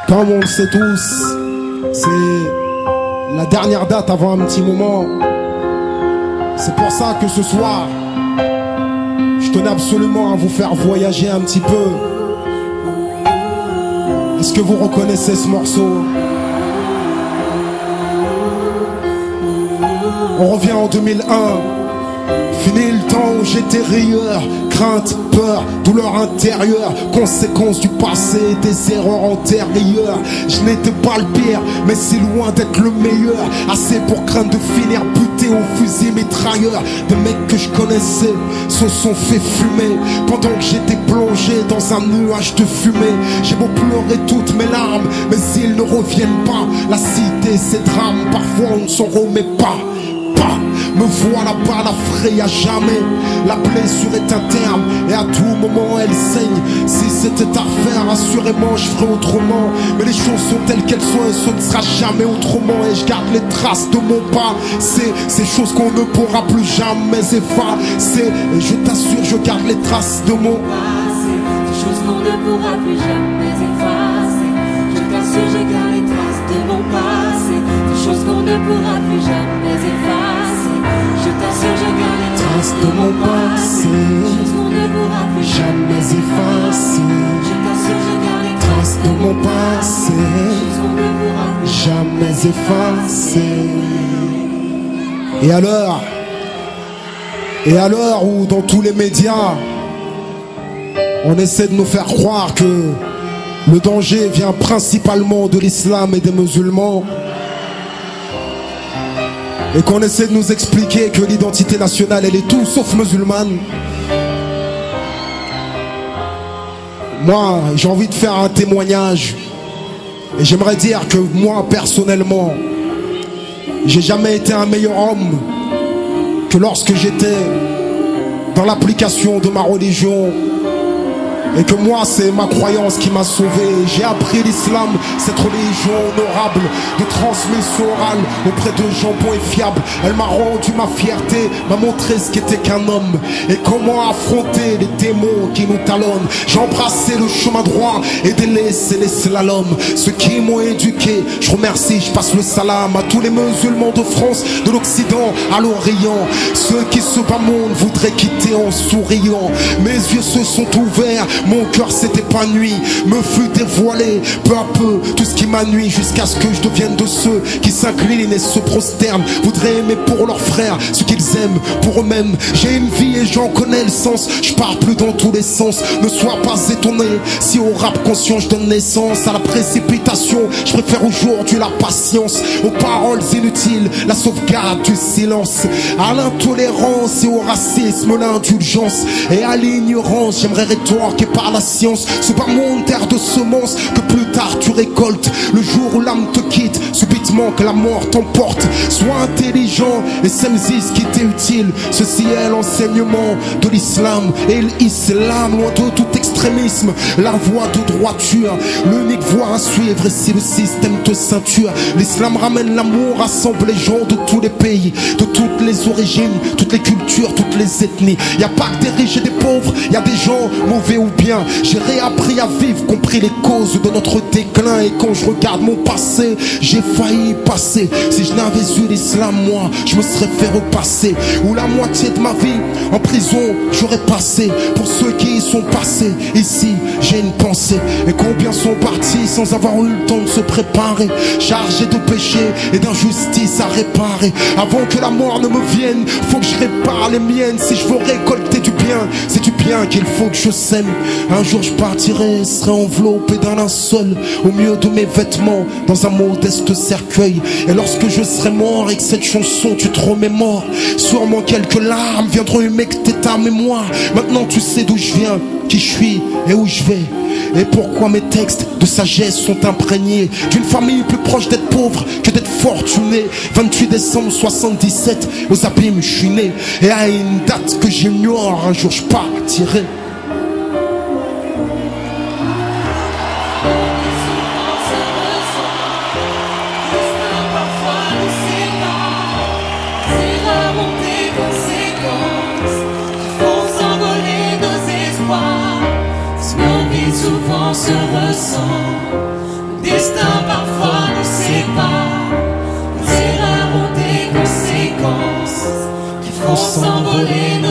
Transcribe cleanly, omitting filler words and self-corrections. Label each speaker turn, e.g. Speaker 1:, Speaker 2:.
Speaker 1: Comme on le sait tous, c'est la dernière date avant un petit moment. C'est pour ça que ce soir, je tenais absolument à vous faire voyager un petit peu. Est-ce que vous reconnaissez ce morceau? On revient en 2001. Fini le temps où j'étais rieur. Crainte, peur, douleur intérieure, conséquence du passé, des erreurs antérieures. Je n'étais pas le pire, mais si loin d'être le meilleur. Assez pour craindre de finir buté au fusil mitrailleur. Des mecs que je connaissais se sont fait fumer pendant que j'étais plongé dans un nuage de fumée. J'ai beau pleurer toutes mes larmes, mais ils ne reviennent pas. La cité, c'est drame, parfois on ne s'en remet pas. Me voilà pas la fraye à jamais. La blessure est interne et à tout moment elle saigne. Si c'était à faire, assurément je ferais autrement. Mais les choses sont telles qu'elles sont et ce ne sera jamais autrement. Et je garde les traces de mon passé, ces choses qu'on ne pourra plus jamais effacer. Et je t'assure, je garde les traces de mon
Speaker 2: passé, ces choses qu'on ne pourra plus jamais effacer. Je t'assure, je garde les traces de mon passé, des choses qu'on ne pourra plus jamais effacer. Je t'assure, je garde les traces de mon passé, des choses qu'on ne pourra plus jamais effacer. Je t'assure, je garde les traces de mon passé, des choses qu'on ne pourra plus
Speaker 1: jamais effacer. Et à l'heure où dans tous les médias on essaie de nous faire croire que le danger vient principalement de l'islam et des musulmans, et qu'on essaie de nous expliquer que l'identité nationale elle est tout sauf musulmane, moi j'ai envie de faire un témoignage. Et j'aimerais dire que moi personnellement, j'ai jamais été un meilleur homme que lorsque j'étais dans l'application de ma religion. Et que moi c'est ma croyance qui m'a sauvé. J'ai appris l'islam, cette religion honorable de transmission orale auprès de gens bons et fiables. Elle m'a rendu ma fierté, m'a montré ce qu'était qu'un homme et comment affronter les démons qui nous talonnent. J'ai embrassé le chemin droit et délaissé les slaloms. Ceux qui m'ont éduqué, je remercie, je passe le salam à tous les musulmans de France, de l'Occident à l'Orient. Ceux qui se bamondent voudraient quitter en souriant. Mes yeux se sont ouverts, mon cœur s'est épanoui, me fut dévoilé peu à peu tout ce qui m'a nuit, jusqu'à ce que je devienne de ceux qui s'inclinent et se prosternent, voudraient aimer pour leurs frères ce qu'ils aiment pour eux-mêmes. J'ai une vie et j'en connais le sens, je pars plus dans tous les sens. Ne sois pas étonné si au rap conscient je donne naissance à la précipitation. Je préfère aujourd'hui la patience aux paroles inutiles, la sauvegarde du silence, à l'intolérance et au racisme l'indulgence, et à l'ignorance j'aimerais rétorquer par la science ce bas monde terre de semences que plus tard tu récoltes. Le jour où l'âme te quitte subitement, que la mort t'emporte, sois intelligent et saisis ce qui t'est utile. Ceci est l'enseignement de l'islam et l'islam, loin de tout extrémisme, la voie de droiture, l'unique voie à suivre. Et si le système te ceinture, l'islam ramène l'amour, rassemble les gens de tous les pays, de toutes les origines, toutes les cultures, toutes les ethnies. Y a pas que des riches et des pauvres, y a des gens mauvais ou bien. J'ai réappris à vivre, compris les causes de notre déclin. Et quand je regarde mon passé, j'ai failli passer. Si je n'avais eu l'islam, moi, je me serais fait repasser. Ou la moitié de ma vie en prison, j'aurais passé. Pour ceux qui y sont passés, ici, j'ai une pensée. Et combien sont partis sans avoir eu le temps de se préparer, chargés de péché et d'injustice à réparer. Avant que la mort ne me vienne, faut que je répare les miennes. Si je veux récolter du bien, c'est du bien qu'il faut que je sème. Un jour je partirai, serai enveloppé d'un linceul au milieu de mes vêtements, dans un modeste cercueil. Et lorsque je serai mort et que cette chanson tu te remémores, sûrement quelques larmes viendront humecter ta mémoire. Maintenant tu sais d'où je viens, qui je suis et où je vais, et pourquoi mes textes de sagesse sont imprégnés d'une famille plus proche d'être pauvre que d'être fortuné. 28 décembre 77, aux abîmes je suis né, et à une date que j'ignore, un jour je partirai.
Speaker 2: conséquences qui font s'envoler nos espoirs. Nos vies qui souvent se ressemblent. Le destin parfois nous sépare. Les erreurs ont des conséquences qui font s'envoler nos